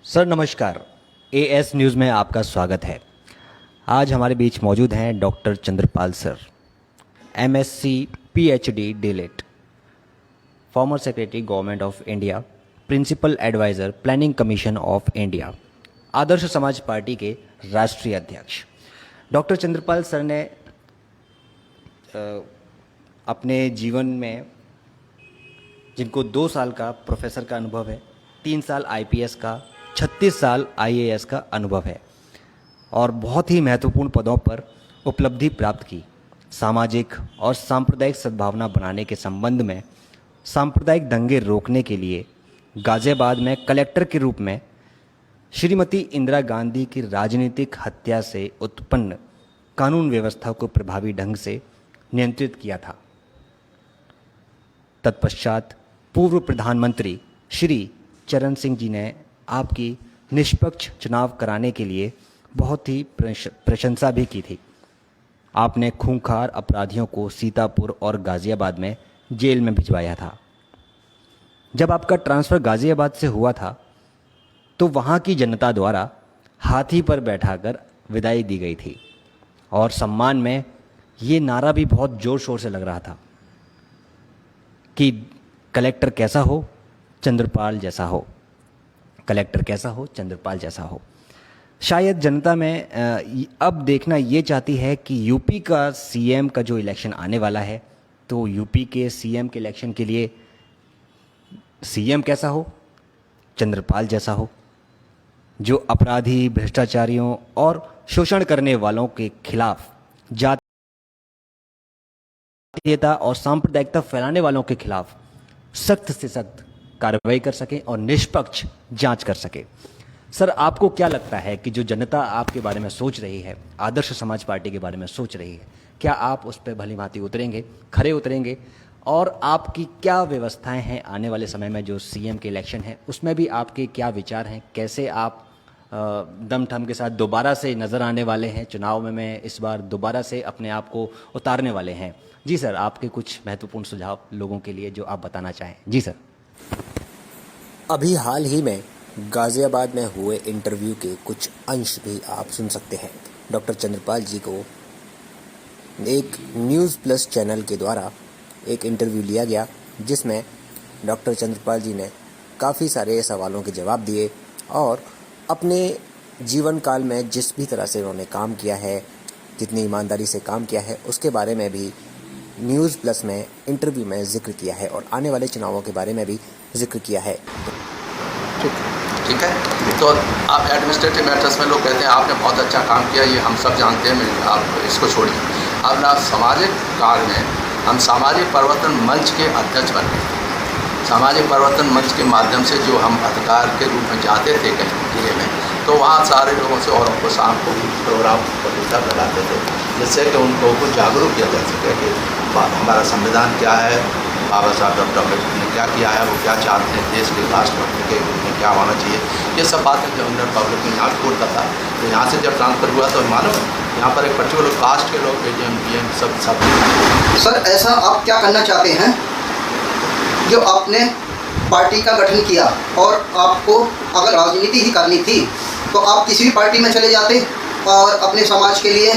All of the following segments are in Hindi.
सर नमस्कार। एएस न्यूज़ में आपका स्वागत है। आज हमारे बीच मौजूद हैं doctor Chandrapal sir, MSc PhD DLitt, former secretary government of India, principal adviser planning commission of India, Adarsh Samaj party के राष्ट्रीय अध्यक्ष। डॉक्टर चंद्रपाल सर ने अपने जीवन में, जिनको 2 साल का प्रोफेसर का अनुभव है, 3 साल आईपीएस का, 36 साल आईएएस का अनुभव है और बहुत ही महत्वपूर्ण पदों पर उपलब्धि प्राप्त की। सामाजिक और सांप्रदायिक सद्भावना बनाने के संबंध में सांप्रदायिक दंगे रोकने के लिए गाज़ियाबाद में कलेक्टर के रूप में श्रीमती इंदिरा गांधी की राजनीतिक हत्या से उत्पन्न कानून व्यवस्था को प्रभावी ढंग से नियंत्रित किया था। तत्पश्चात पूर्व प्रधानमंत्री श्री चरण सिंह जी ने आपकी निष्पक्ष चुनाव कराने के लिए बहुत ही प्रशंसा भी की थी। आपने खूंखार अपराधियों को सीतापुर और गाज़ियाबाद में जेल में भिजवाया था। जब आपका ट्रांसफ़र गाज़ियाबाद से हुआ था तो वहाँ की जनता द्वारा हाथी पर बैठाकर विदाई दी गई थी और सम्मान में ये नारा भी बहुत ज़ोर शोर से लग रहा था कि कलेक्टर कैसा हो, चंद्रपाल जैसा हो, कलेक्टर कैसा हो, चंद्रपाल जैसा हो। शायद जनता में अब देखना ये चाहती है कि यूपी का सीएम का जो इलेक्शन आने वाला है, तो यूपी के सीएम के इलेक्शन के लिए सीएम कैसा हो, चंद्रपाल जैसा हो, जो अपराधी, भ्रष्टाचारियों और शोषण करने वालों के खिलाफ, जातीयता और सांप्रदायिकता फैलाने वालों के खिलाफ सख्त से सख्त कार्रवाई कर सके और निष्पक्ष जांच कर सके। सर, आपको क्या लगता है कि जो जनता आपके बारे में सोच रही है, आदर्श समाज पार्टी के बारे में सोच रही है, क्या आप उस पर भली भांति उतरेंगे, खरे उतरेंगे? और आपकी क्या व्यवस्थाएं हैं आने वाले समय में, जो सीएम के इलेक्शन है उसमें भी आपके क्या विचार हैं? कैसे आप दम ठम के साथ दोबारा से नज़र आने वाले हैं चुनाव में इस बार दोबारा से अपने आप को उतारने वाले हैं? जी सर, आपके कुछ महत्वपूर्ण सुझाव लोगों के लिए जो आप बताना चाहें। जी सर। अभी हाल ही में गाज़ियाबाद में हुए इंटरव्यू के कुछ अंश भी आप सुन सकते हैं। डॉक्टर चंद्रपाल जी को एक न्यूज़ प्लस चैनल के द्वारा एक इंटरव्यू लिया गया, जिसमें डॉक्टर चंद्रपाल जी ने काफ़ी सारे सवालों के जवाब दिए और अपने जीवन काल में जिस भी तरह से उन्होंने काम किया है, जितनी ईमानदारी से काम किया है, उसके बारे में भी न्यूज़ प्लस में इंटरव्यू में जिक्र किया है और आने वाले चुनावों के बारे में भी जिक्र किया है। ठीक है, तो आप एडमिनिस्ट्रेटिव मैटर्स में लोग कहते हैं आपने बहुत अच्छा काम किया, ये हम सब जानते हैं, आप इसको छोड़िए। अब ना सामाजिक कार्य में हम सामाजिक परिवर्तन मंच के अध्यक्ष बन गए। सामाजिक परिवर्तन मंच के माध्यम से जो हम अधिकार के रूप में जाते थे कहीं जिले में, तो वहाँ सारे लोगों से और उनको शाम को प्रोग्राम प्रतियोगिता लगाते थे, जिससे कि उनको कुछ जागरूक किया जा सके कि हमारा संविधान क्या है, बाबा साहब डॉक्टर अम्बेडकर ने क्या किया है, वो क्या चाहते हैं, देश के राष्ट्रभक्त के रूप में क्या होना चाहिए। ये सब बातें जब हमने पब्लिक में यहाँ छोड़ता था, तो यहाँ से जब ट्रांसफ़र हुआ तो मालूम है यहाँ पर एक पर्टिकुलर कास्ट के लोग एजीएम पीएम सब। सर, ऐसा आप क्या करना चाहते हैं जो आपने पार्टी का गठन किया और आपको अगर राजनीति ही करनी थी तो आप किसी भी पार्टी में चले जाते और अपने समाज के लिए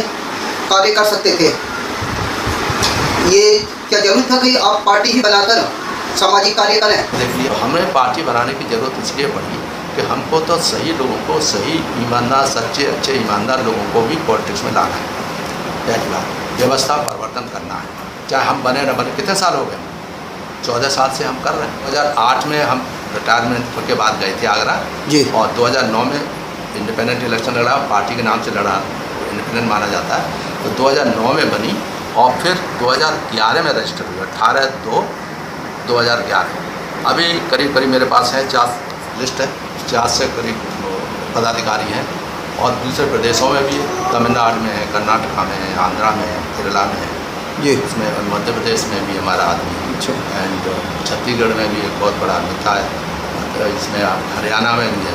कार्य कर सकते थे? ये क्या जरूरत था कि आप पार्टी ही बनाकर सामाजिक कार्य करें? देखिए, हमें पार्टी बनाने की ज़रूरत इसलिए पड़ी कि हमको तो सही लोगों को, सही ईमानदार, सच्चे अच्छे ईमानदार लोगों को भी पॉलिटिक्स में लाना है। पहली बात, व्यवस्था परिवर्तन करना है, चाहे हम बने न बने। कितने साल हो गए? 14 साल से हम कर रहे हैं। 2008 में हम रिटायरमेंट के बाद गए थे आगरा जी, और 2009 में इंडिपेंडेंट इलेक्शन लड़ा, पार्टी के नाम से लड़ा, इंडिपेंडेंट माना जाता है। तो 2009 में बनी और फिर 2011 में रजिस्टर हुआ, 18/2/2011। अभी करीब करीब मेरे पास है 4 लिस्ट है, 4 से करीब पदाधिकारी हैं और दूसरे प्रदेशों में भी है, तमिलनाडु में है, कर्नाटका में है, आंध्रा में है, केरला में है जी, इसमें मध्य प्रदेश में भी हमारा आदमी है एंड छत्तीसगढ़ में भी एक बहुत बड़ा नेता है, इसमें हरियाणा में भी है,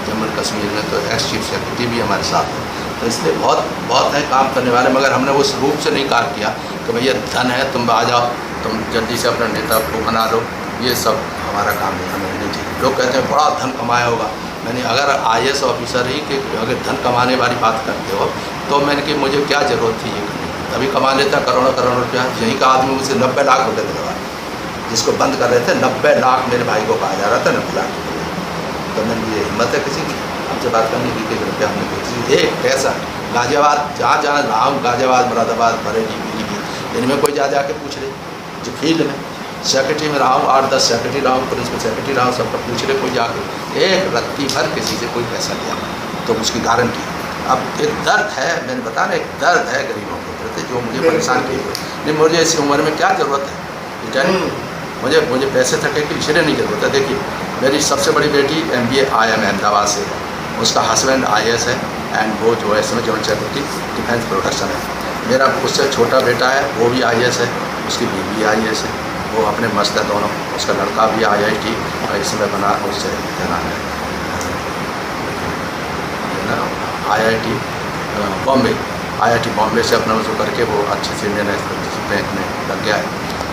जम्मू कश्मीर में तो एक्स चीफ सेक्रेटरी भी हमारे साथ है। तो इसलिए बहुत है काम करने वाले, मगर हमने उस रूप से नहीं कार्य किया कि भैया धन है तुम आ जाओ, तुम जल्दी से अपने नेता को बना लो, ये सब हमारा काम नहीं, हमें नहीं चाहिए। लोग कहते हैं बड़ा धन कमाया होगा, मैंने अगर IAS ऑफिसर ही कि अगर धन कमाने वाली बात करते हो तो मैंने कि मुझे क्या ज़रूरत थी ये करने की। तभी कमा लेता करोड़ों रुपया। यहीं का आदमी मुझसे 90 लाख रुपये दिलवाए, जिसको बंद कर रहे थे 90 लाख मेरे भाई को कहा जा रहा था 90 लाख। तो मैंने ये हिम्मत है किसी की हमसे बात करने की कि रुपया हमने किसी एक पैसा गाजियाबाद जहाँ जहाँ रहा हूँ, गाजियाबाद, मुरादाबाद, बरेली, पीलीभीत, इनमें कोई जा के पूछ ले जो फील्ड में सेक्रेटरी में रहा हूँ, 8-10 सेक्रेटरी रहा हूँ, पुलिस में सेक्रेटरी रहा हूँ, सबका पूछ ले कोई जाके एक रत्ती भर किसी से कोई पैसा लिया तो उसकी गारंटी। अब एक दर्द है, मैंने बताया ना, एक दर्द है गरीबों के प्रति जो मुझे परेशान किए हुए। नहीं, मुझे इस उम्र में क्या ज़रूरत है बेचारी, मुझे पैसे थके की इसलिए नहीं ज़रूरत है। देखिए मेरी सबसे बड़ी बेटी MBA IIM अहमदाबाद से है, उसका हस्बैंड IAS है एंड वो जो है इसमें जॉइंट सेक्रेटरी डिफेंस प्रोडक्शन है। मेरा उससे छोटा बेटा है वो भी IAS है, उसकी बीवी भी IAS है, वो अपने मस्त है दोनों। उसका लड़का भी IIT इसमें बना, उससे क्या नाम है IIT बॉम्बे, IIT बॉम्बे से अपना उसको करके वो अच्छे से इंडियन बैंक में लग गया है।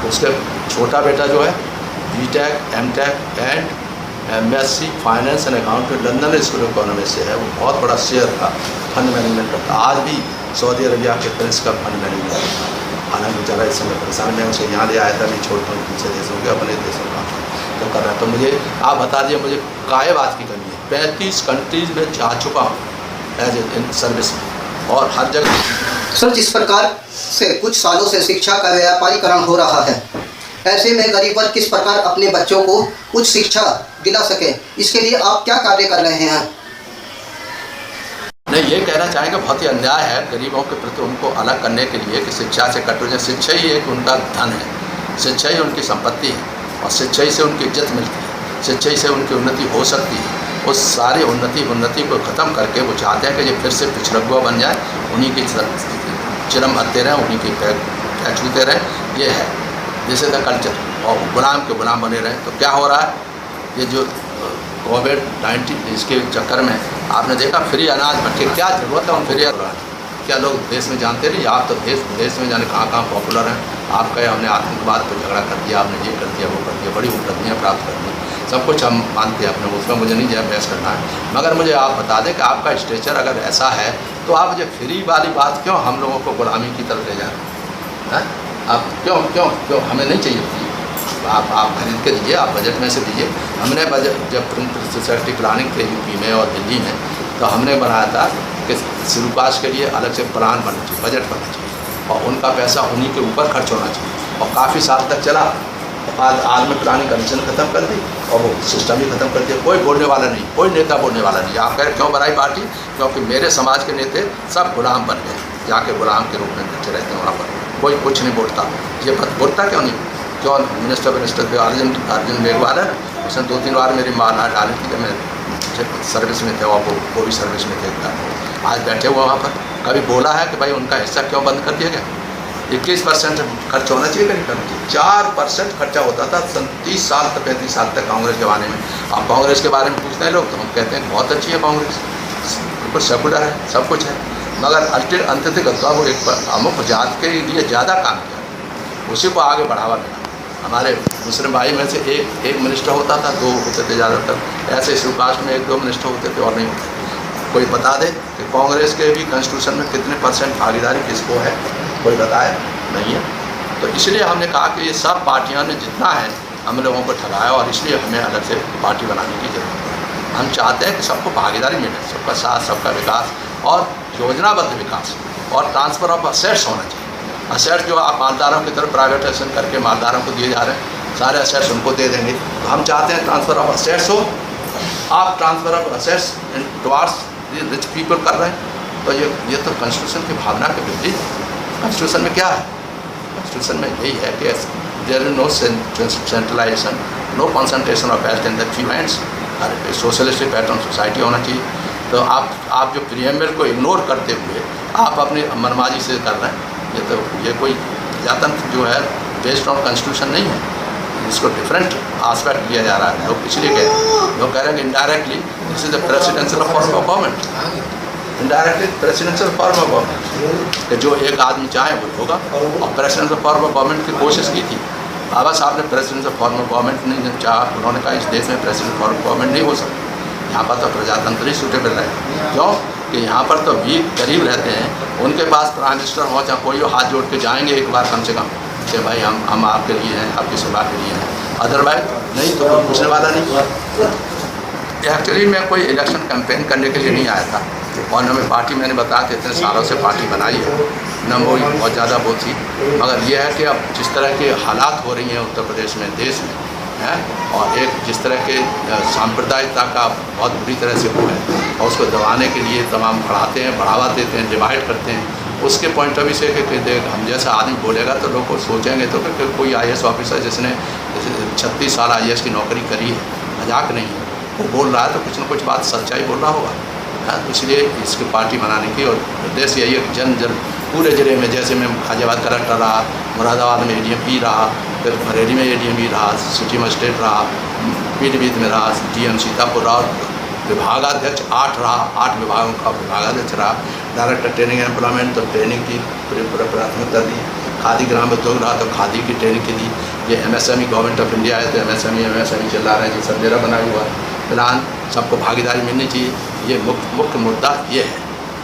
उसका छोटा बेटा जो है BTech MTech and MSc finance and account London school of economics से है। वो बहुत बड़ा शेयर का फंड मैनेजमेंट करता, आज भी सऊदी अरबिया के प्रिंस का फंड मैनेजमेंट करता। हालांकि ज़रा इस समय परेशान, मैं उसे यहाँ ले आया था, नहीं छोड़ता हूँ दूसरे देशों के, अपने देशों का तो कर रहा है। तो मुझे आप बता दिए मुझे काय बात की कमी है। 35 कंट्रीज़ में जा चुका हूँ एज ए सर्विस में और हर जगह। सर, जिस प्रकार से कुछ सालों से शिक्षा का व्यापारीकरण हो रहा है, ऐसे में गरीब वर्ग किस प्रकार अपने बच्चों को उच्च शिक्षा दिला सके, इसके लिए आप क्या कार्य कर रहे हैं? नहीं, ये कहना चाहेंगे बहुत ही अन्याय है गरीबों के प्रति उनको अलग करने के लिए कि शिक्षा से कट हो जाए। शिक्षा ही एक उनका धन है, शिक्षा ही उनकी संपत्ति है और शिक्षा ही से उनकी इज्जत मिलती है, शिक्षा ही से उनकी उन्नति हो सकती है। उस सारी उन्नति को ख़त्म करके वो चाहते हैं कि ये फिर से पिछड़ुआ बन जाए, उन्हीं की चिरम भरते रहें, उन्हीं के पैर छूते रहें। ये है जैसे द कल्चर और गुलाम के गुलाम बने रहें। तो क्या हो रहा है, ये जो कोविड-19 इसके चक्कर में आपने देखा फ्री अनाज भट्टे, क्या ज़रूरत है उन फ्री अनाज? क्या लोग देश में जानते नहीं? आप तो देश में जाने कहाँ पॉपुलर हैं। आप कहे हमने आतंकवाद पर झगड़ा कर दिया, आपने ये कर दिया, वो कर दिया, बड़ी उपलब्धियाँ प्राप्त कर दी, सब कुछ हम मानते हैं अपने, उसमें मुझे नहीं जाए बहस करना है। मगर मुझे आप बता दें कि आपका स्ट्रेचर अगर ऐसा है तो आप ये फ्री वाली बात क्यों हम लोगों को गुलामी की तरफ ले जाए हैं? आप क्यों हमें नहीं चाहिए फ्री? आप खरीद के दीजिए, आप बजट में से दीजिए। हमने बजट जब प्रिंसिपल प्लानिंग थे यूपी में और दिल्ली में, तो हमने बनाया था कि शुरू कास्ट के लिए अलग से प्लान बनना चाहिए, बजट बनना चाहिए और उनका पैसा उन्हीं के ऊपर खर्च होना चाहिए। और काफ़ी साल तक चला। आज में प्लानिंग कमीशन ख़त्म कर दी और वो सिस्टम भी ख़त्म कर दिया। कोई बोलने वाला नहीं, कोई नेता बोलने वाला नहीं। आप कह रहे क्यों बनाई पार्टी? क्योंकि मेरे समाज के नेता सब गुलाम बन गए, जाके गुलाम के रूप में बैठे रहते हैं वहाँ पर, कोई कुछ नहीं बोलता। ये बोलता क्यों नहीं? क्यों मिनिस्टर पे अर्जुन मेघवाल है, उसने 2-3 बार मेरी मारना डाली थी कि मैं सर्विस में थे और वो भी सर्विस में थे। आज बैठे हुए वहाँ पर कभी बोला है कि भाई उनका हिस्सा क्यों बंद कर दिया गया? 21% खर्च होना चाहिए कि नहीं करना चाहिए? 4% खर्चा होता था 30 साल तक, 35 साल तक कांग्रेस के बारे में। अब कांग्रेस के बारे में पूछते हैं लोग तो हम कहते हैं बहुत अच्छी है कांग्रेस, बिल्कुल सेकुलर है, सब कुछ है। मगर अंततः वो एक अमुक जात के लिए ज़्यादा काम किया, उसी को आगे बढ़ावा मिला। हमारे मुस्लिम भाई में से एक मिनिस्टर होता था, 2 होते थे ज़्यादातर। ऐसे इस कास्ट में 1-2 मिनिस्टर होते थे और नहीं होते। कोई बता दे कि कांग्रेस के भी कॉन्स्टिट्यूशन में कितने % भागीदारी किसको है? कोई बताए? नहीं है। तो इसलिए हमने कहा कि ये सब पार्टियां ने जितना है हम लोगों को ठगाया और इसलिए हमें अलग से पार्टी बनाने की ज़रूरत है। हम चाहते हैं कि सबको भागीदारी मिले, सबका साथ, सबका विकास और योजनाबद्ध विकास और ट्रांसफ़र ऑफ असेट्स होना चाहिए। असेट्स जो आप मालदारों की तरफ प्राइवेटाइजेशन करके मालदारों को दिए जा रहे हैं, सारे असेट्स उनको दे देंगे। तो हम चाहते हैं ट्रांसफ़र ऑफ असेट्स हो। आप transfer of assets towards rich people कर रहे हैं, तो ये तो कॉन्स्टिट्यूशन की भावना के विपरीत। कॉन्स्टिट्यूशन में क्या है? कॉन्स्टिट्यूशन में यही है कि there is no centralisation, no concentration of wealth in the few hands, socialistic pattern society होना चाहिए। तो आप जो प्रीएम्बल को इग्नोर करते हुए आप अपनी मनमाजी से कर रहे हैं, ये कोई प्रजातंत्र जो है बेस्ड ऑन कॉन्स्टिट्यूशन नहीं है। इसको डिफरेंट आस्पेक्ट लिया जा रहा है। लोग इसलिए लोग कह रहे हैं कि indirectly this is the presidential form of government, indirectly presidential form of government कि जो एक आदमी चाहे वो होगा। और प्रेसिडेंशियल फॉर्म ऑफ गवर्नमेंट की कोशिश की थी बाबा साहब ने, प्रेसिडेंशियल फॉर्म ऑफ गवर्नमेंट नहीं चाहा। उन्होंने कहा इस देश में प्रेसिडेंशियल फॉर्म ऑफ गवर्नमेंट नहीं हो सकती। यहाँ पर तो प्रजातंत्र ही सूटेबल है। क्यों कि यहाँ पर तो वीक गरीब रहते हैं, उनके पास प्राइम मिनिस्टर हो चाहे कोई हो, हाथ जोड़ के जाएंगे एक बार कम से कम कि भाई हम आपके लिए हैं, आपकी सेवा के लिए हैं। अदरवाइज नहीं तो कोई पूछने वाला नहीं। एक्चुअली मैं कोई इलेक्शन कैंपेन करने के लिए नहीं आया था, और न मैं पार्टी, मैंने बताया कि इतने सालों से पार्टी बनाई है, न वो बहुत ज़्यादा वो थी। मगर ये है कि अब जिस तरह के हालात हो रही हैं उत्तर प्रदेश में, देश में है, और एक जिस तरह के सांप्रदायिकता का बहुत बुरी तरह से वो है, और उसको दबाने के लिए तमाम बढ़ाते हैं, बढ़ावा देते हैं, डिवाइड करते हैं। उसके पॉइंट ऑफ व्यू से कि देख हम जैसा आदमी बोलेगा तो लोग सोचेंगे तो कि कोई IAS ऑफिसर जिसने 36 साल IAS की नौकरी करी है, मजाक नहीं है, वो बोल रहा है तो कुछ न कुछ बात सच्चाई बोल रहा होगा। हाँ, तो इसलिए इसकी पार्टी बनाने की, और उद्देश्य यही है कि जन पूरे ज़िले में, जैसे मैं गाजियाबाद कलेक्टर रहा, मुरादाबाद में ADM रहा, फिर बरेली में ADM रहा, सिटी मजिस्ट्रेट रहा, पीलीभीत में रहा, DM सीतापुर रहा, विभागाध्यक्ष 8 रहा, 8 विभागों का विभागाध्यक्ष रहा, डायरेक्टर ट्रेनिंग एम्प्लॉयमेंट तो ट्रेनिंग की पूरी प्राथमिकता दी, खादी ग्राम उद्योग रहा तो खादी की ट्रेनिंग की दी। ये MSME गवर्नमेंट ऑफ इंडिया है तो MSME चला रहे हैं, जो सब मेरा बना हुआ है। फिलहाल सबको भागीदारी मिलनी चाहिए, ये मुख्य मुद्दा ये है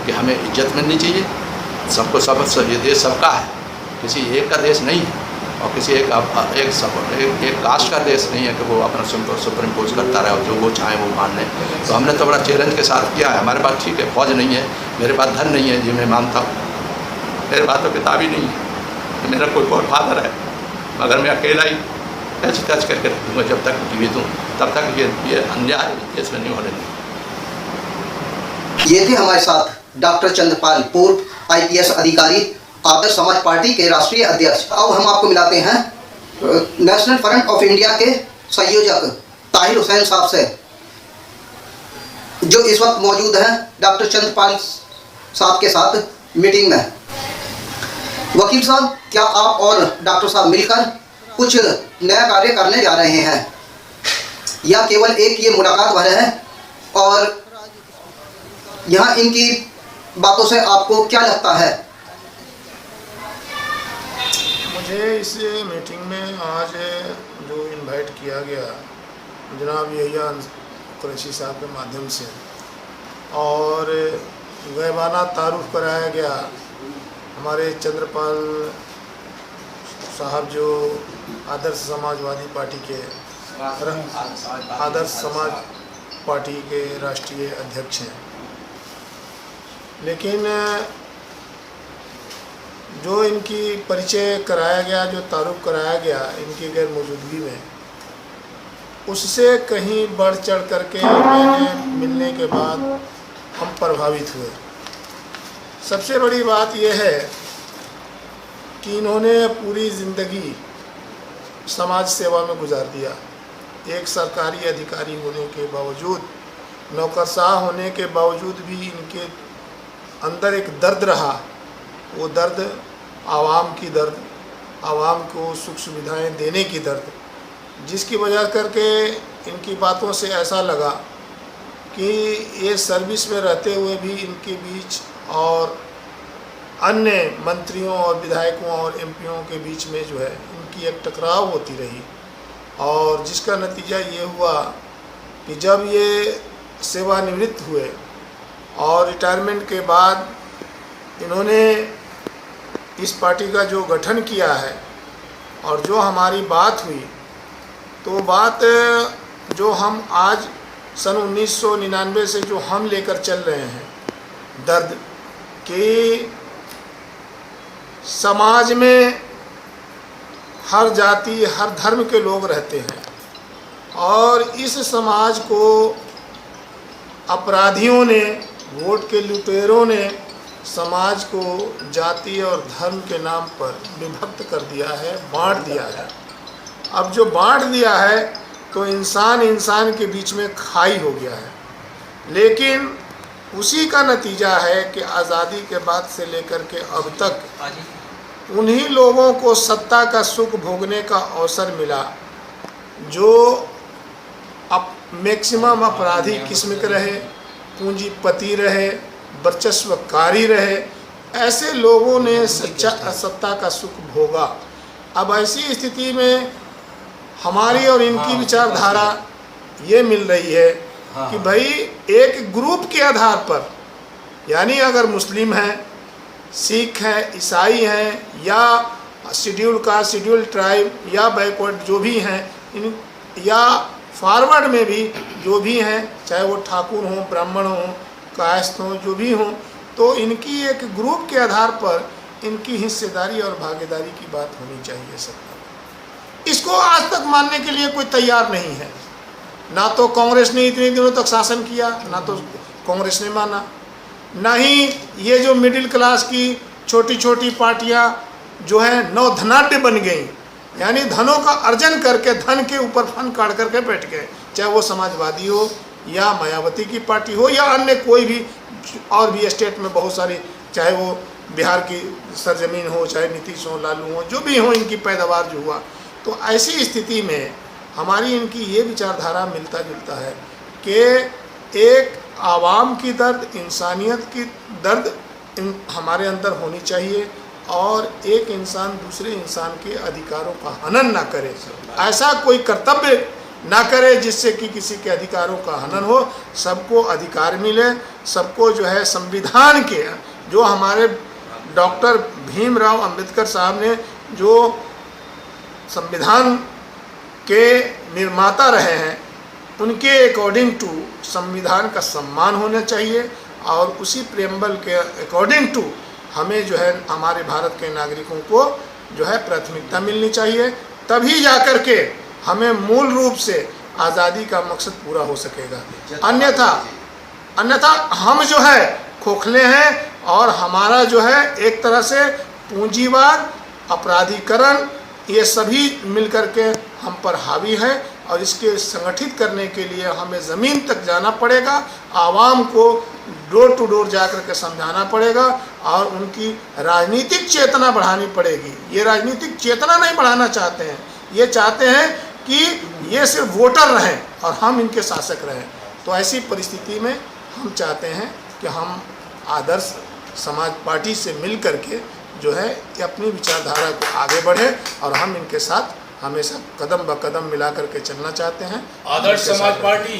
कि हमें इज्जत मिलनी चाहिए, सबको सब, ये देश सबका है, किसी एक का देश नहीं है, और किसी एक कास्ट का देश नहीं है कि वो अपना सुप्रीम पोज करता रहे और जो वो चाहे वो मान लें। तो हमने तो बड़ा चैलेंज के साथ किया है। हमारे पास ठीक है फौज नहीं है, मेरे पास धन नहीं है, जी मैं मानता हूँ, मेरे पास तो किताब ही नहीं है, तो मेरा कोई गॉड फादर है, मगर मैं अकेला ही टच करके रखूँगा जब तक जीवित हूँ, तब तक ये अन्याय देश में नहीं होने देंगे। ये थे हमारे साथ डॉक्टर चंद्रपाल, पूर्व IPS अधिकारी, आदर्श समाज पार्टी के राष्ट्रीय अध्यक्ष। अब हम आपको मिलाते हैं नेशनल फ्रंट ऑफ इंडिया के संयोजक ताहिर हुसैन साहब से, जो इस वक्त मौजूद हैं डॉक्टर चंद्रपाल साहब के साथ मीटिंग में। वकील साहब, क्या आप और डॉक्टर साहब मिलकर कुछ नया कार्य करने जा रहे हैं, या केवल एक ये मुलाकात भर है, और यहाँ इनकी बातों से आपको क्या लगता है? मुझे इस मीटिंग में आज जो इनवाइट किया गया जनाब यहिया कुरैशी साहब के माध्यम से, और गैबाना तारुफ कराया गया हमारे चंद्रपाल साहब, जो आदर्श समाजवादी पार्टी के आदर्श समाज पार्टी के राष्ट्रीय अध्यक्ष हैं। लेकिन जो इनकी परिचय कराया गया, जो तारुफ कराया गया इनकी गैर मौजूदगी में, उससे कहीं बढ़ चढ़ करके मैंने मिलने के बाद हम प्रभावित हुए। सबसे बड़ी बात यह है कि इन्होंने पूरी ज़िंदगी समाज सेवा में गुजार दिया। एक सरकारी अधिकारी होने के बावजूद, नौकरशाह होने के बावजूद भी इनके अंदर एक दर्द रहा। वो दर्द आवाम की दर्द, आवाम को सुख सुविधाएं देने की दर्द, जिसकी वजह करके इनकी बातों से ऐसा लगा कि ये सर्विस में रहते हुए भी इनके बीच और अन्य मंत्रियों और विधायकों और MPओं के बीच में जो है इनकी एक टकराव होती रही, और जिसका नतीजा ये हुआ कि जब ये सेवानिवृत्त हुए और रिटायरमेंट के बाद इन्होंने इस पार्टी का जो गठन किया है, और जो हमारी बात हुई, तो बात जो हम आज सन 1999 से जो हम लेकर चल रहे हैं दर्द कि समाज में हर जाति हर धर्म के लोग रहते हैं, और इस समाज को अपराधियों ने, वोट के लुटेरों ने समाज को जाति और धर्म के नाम पर विभक्त कर दिया है, बांट दिया है। अब जो बांट दिया है तो इंसान इंसान के बीच में खाई हो गया है। लेकिन उसी का नतीजा है कि आज़ादी के बाद से लेकर के अब तक उन्हीं लोगों को सत्ता का सुख भोगने का अवसर मिला जो अब मैक्सिमम अपराधी किस्म के रहे, पूंजीपति रहे, वर्चस्वकारी रहे। ऐसे लोगों ने सत्ता का सुख भोगा। अब ऐसी स्थिति में हमारी और इनकी विचारधारा ये मिल रही है कि भाई एक ग्रुप के आधार पर, यानी अगर मुस्लिम हैं, सिख हैं, ईसाई हैं, या शेड्यूल कास्ट, शेड्यूल ट्राइब, या बैकवर्ड जो भी हैं, इन या फॉरवर्ड में भी जो भी हैं, चाहे वो ठाकुर हों, ब्राह्मण हों, कास्ट हों, जो भी हों, तो इनकी एक ग्रुप के आधार पर इनकी हिस्सेदारी और भागीदारी की बात होनी चाहिए सत्ता। इसको आज तक मानने के लिए कोई तैयार नहीं है। ना तो कांग्रेस ने इतने दिनों तक शासन किया, ना तो कांग्रेस ने माना, ना ही ये जो मिडिल क्लास की छोटी छोटी पार्टियां जो है नौ धनाढ्य बन गई, यानी धनों का अर्जन करके धन के ऊपर फन काट करके बैठ गए, चाहे वो समाजवादी हो या मायावती की पार्टी हो या अन्य कोई भी और भी स्टेट में बहुत सारी, चाहे वो बिहार की सरजमीन हो, चाहे नीतीश हो, लालू हो, जो भी हो, इनकी पैदावार जो हुआ। तो ऐसी स्थिति में हमारी इनकी ये विचारधारा मिलता जुलता है कि एक आवाम की दर्द, इंसानियत की दर्द हमारे अंदर होनी चाहिए, और एक इंसान दूसरे इंसान के अधिकारों का हनन ना करे, ऐसा कोई कर्तव्य ना करे जिससे कि किसी के अधिकारों का हनन हो। सबको अधिकार मिले, सबको जो है संविधान के, जो हमारे डॉक्टर भीमराव अंबेडकर साहब ने जो संविधान के निर्माता रहे हैं, उनके अकॉर्डिंग टू संविधान का सम्मान होना चाहिए, और उसी प्रेम्बल के अकॉर्डिंग टू हमें जो है हमारे भारत के नागरिकों को जो है प्राथमिकता मिलनी चाहिए। तभी जाकर के हमें मूल रूप से आज़ादी का मकसद पूरा हो सकेगा। अन्यथा हम जो है खोखले हैं, और हमारा जो है एक तरह से पूंजीवाद, अपराधीकरण, ये सभी मिलकर के हम पर हावी है, और इसके संगठित करने के लिए हमें ज़मीन तक जाना पड़ेगा, आवाम को डोर टू डोर जाकर के समझाना पड़ेगा, और उनकी राजनीतिक चेतना बढ़ानी पड़ेगी। ये राजनीतिक चेतना नहीं बढ़ाना चाहते हैं, ये चाहते हैं कि ये सिर्फ वोटर रहें और हम इनके शासक रहें। तो ऐसी परिस्थिति में हम चाहते हैं कि हम आदर्श समाज पार्टी से मिल करके जो है अपनी विचारधारा को आगे बढ़े, और हम इनके साथ हमेशा कदम ब कदम मिला करके चलना चाहते हैं। आदर्श समाज पार्टी